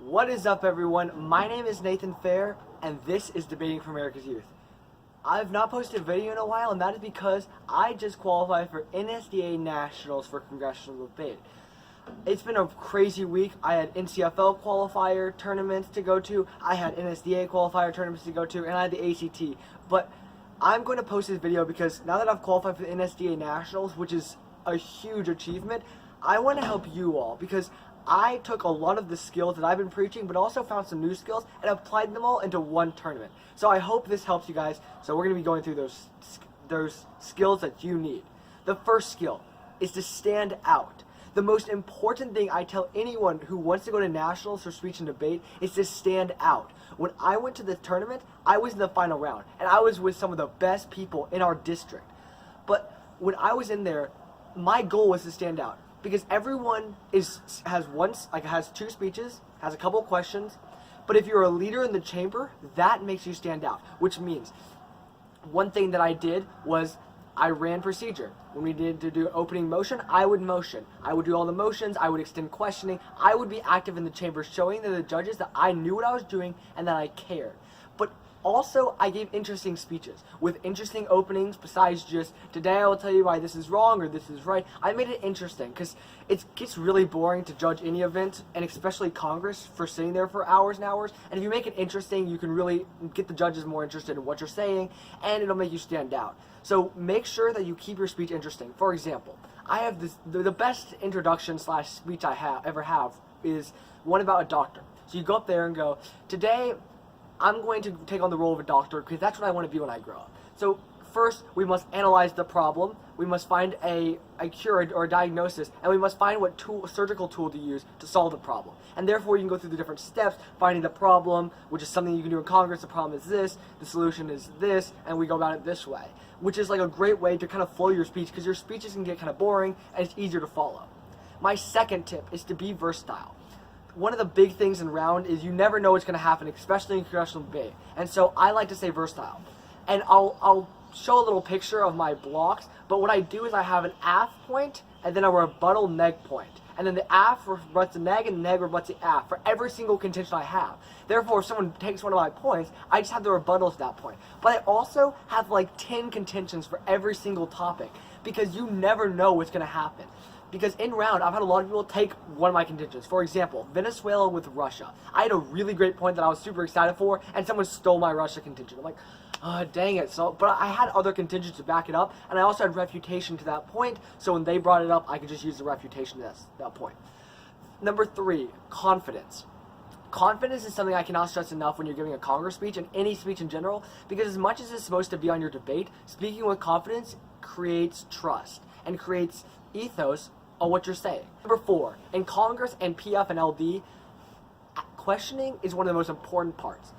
What is up, everyone? My name is Nathan Fair, and this is Debating for America's Youth. I've not posted a video in a while, and that is because I just qualified for NSDA Nationals for Congressional Debate. It's been a crazy week. I had NCFL qualifier tournaments to go to, I had NSDA qualifier tournaments to go to, and I had the ACT. But I'm going to post this video because now that I've qualified for the NSDA Nationals, which is a huge achievement, I want to help you all because I took a lot of the skills that I've been preaching, but also found some new skills and applied them all into one tournament. So I hope this helps you guys. So we're going to be going through those skills that you need. The first skill is to stand out. The most important thing I tell anyone who wants to go to nationals for speech and debate is to stand out. When I went to the tournament, I was in the final round, and I was with some of the best people in our district. But when I was in there, my goal was to stand out. Because everyone has two speeches, has a couple of questions, but if you're a leader in the chamber, that makes you stand out. Which means, one thing that I did was I ran procedure. When we needed to do opening motion, I would motion. I would do all the motions, I would extend questioning, I would be active in the chamber, showing to the judges that I knew what I was doing and that I cared. But also, I gave interesting speeches with interesting openings besides just, today I will tell you why this is wrong or this is right. I made it interesting because it gets really boring to judge any event, and especially Congress, for sitting there for hours and hours. And if you make it interesting, you can really get the judges more interested in what you're saying, and it'll make you stand out. So make sure that you keep your speech interesting. For example, I have the best introduction / speech I ever have is one about a doctor. So you go up there and go, today I'm going to take on the role of a doctor because that's what I want to be when I grow up. So first, we must analyze the problem, we must find a cure or a diagnosis, and we must find what surgical tool to use to solve the problem. And therefore, you can go through the different steps, finding the problem, which is something you can do in Congress. The problem is this, the solution is this, and we go about it this way, which is like a great way to kind of flow your speech because your speeches can get kind of boring and it's easier to follow. My second tip is to be versatile. One of the big things in round is you never know what's going to happen, especially in congressional debate. And so I like to say versatile. And I'll show a little picture of my blocks, but what I do is I have an AF point and then a rebuttal neg point. And then the AF rebuts the neg and the neg rebuts the AF for every single contention I have. Therefore, if someone takes one of my points, I just have the rebuttals to that point. But I also have like 10 contentions for every single topic because you never know what's going to happen. Because in round, I've had a lot of people take one of my contentions. For example, Venezuela with Russia. I had a really great point that I was super excited for, and someone stole my Russia contingent. I'm like, oh, dang it. But I had other contingents to back it up, and I also had refutation to that point, so when they brought it up, I could just use the refutation to that point. Number 3, confidence. Confidence is something I cannot stress enough when you're giving a Congress speech and any speech in general, because as much as it's supposed to be on your debate, speaking with confidence creates trust and creates ethos on what you're saying. Number 4, in Congress and PF and LD, questioning is one of the most important parts.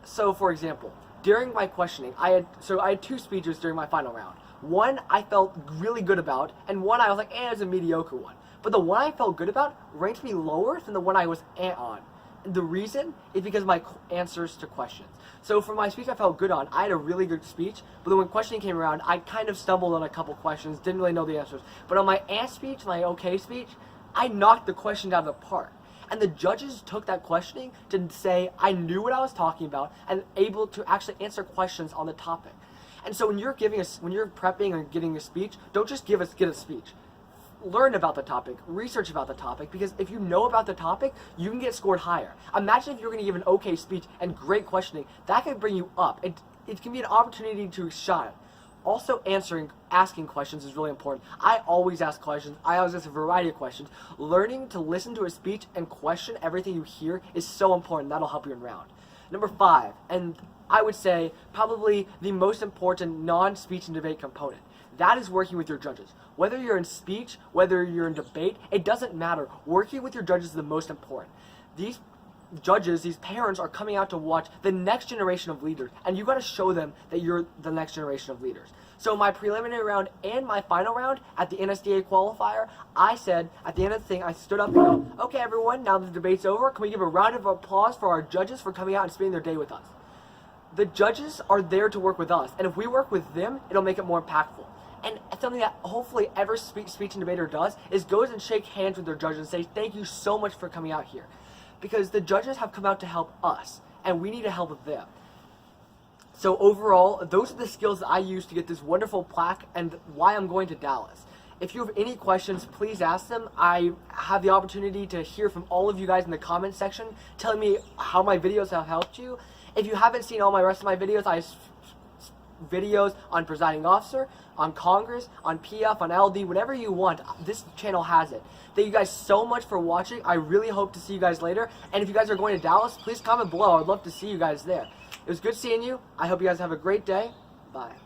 So, for example, during my questioning, I had 2 speeches during my final round. One I felt really good about, and one I was like, it's a mediocre one. But the one I felt good about ranked me lower than the one I was on. The reason is because of my answers to questions. So for my speech I felt good on, I had a really good speech, but then when questioning came around, I kind of stumbled on a couple questions, didn't really know the answers. But on my speech, my okay speech, I knocked the questions out of the park. And the judges took that questioning to say I knew what I was talking about and able to actually answer questions on the topic. And so when you're prepping or giving a speech, don't just get a speech. Learn about the topic, research about the topic, because if you know about the topic, you can get scored higher. Imagine if you're going to give an okay speech and great questioning, that can bring you up. It can be an opportunity to shine. Also, asking questions is really important. I always ask questions. I always ask a variety of questions. Learning to listen to a speech and question everything you hear is so important. That'll help you in round. Number 5, and I would say probably the most important non-speech and debate component. That is working with your judges. Whether you're in speech, whether you're in debate, it doesn't matter. Working with your judges is the most important. These judges, these parents are coming out to watch the next generation of leaders, and you got to show them that you're the next generation of leaders. So my preliminary round and my final round at the NSDA qualifier, I said at the end of the thing, I stood up and go, okay everyone, now the debate's over, can we give a round of applause for our judges for coming out and spending their day with us? The judges are there to work with us, and if we work with them, it'll make it more impactful. And something that hopefully every speech and debater does is goes and shake hands with their judges and say, thank you so much for coming out here. because the judges have come out to help us, and we need to help them. So overall, those are the skills that I use to get this wonderful plaque and why I'm going to Dallas. If you have any questions, please ask them. I have the opportunity to hear from all of you guys in the comment section telling me how my videos have helped you. If you haven't seen all my rest of my videos, I have videos on presiding officer, on Congress, on PF, on LD, whatever you want. This channel has it. Thank you guys so much for watching. I really hope to see you guys later. And if you guys are going to Dallas, please comment below. I'd love to see you guys there. It was good seeing you. I hope you guys have a great day. Bye.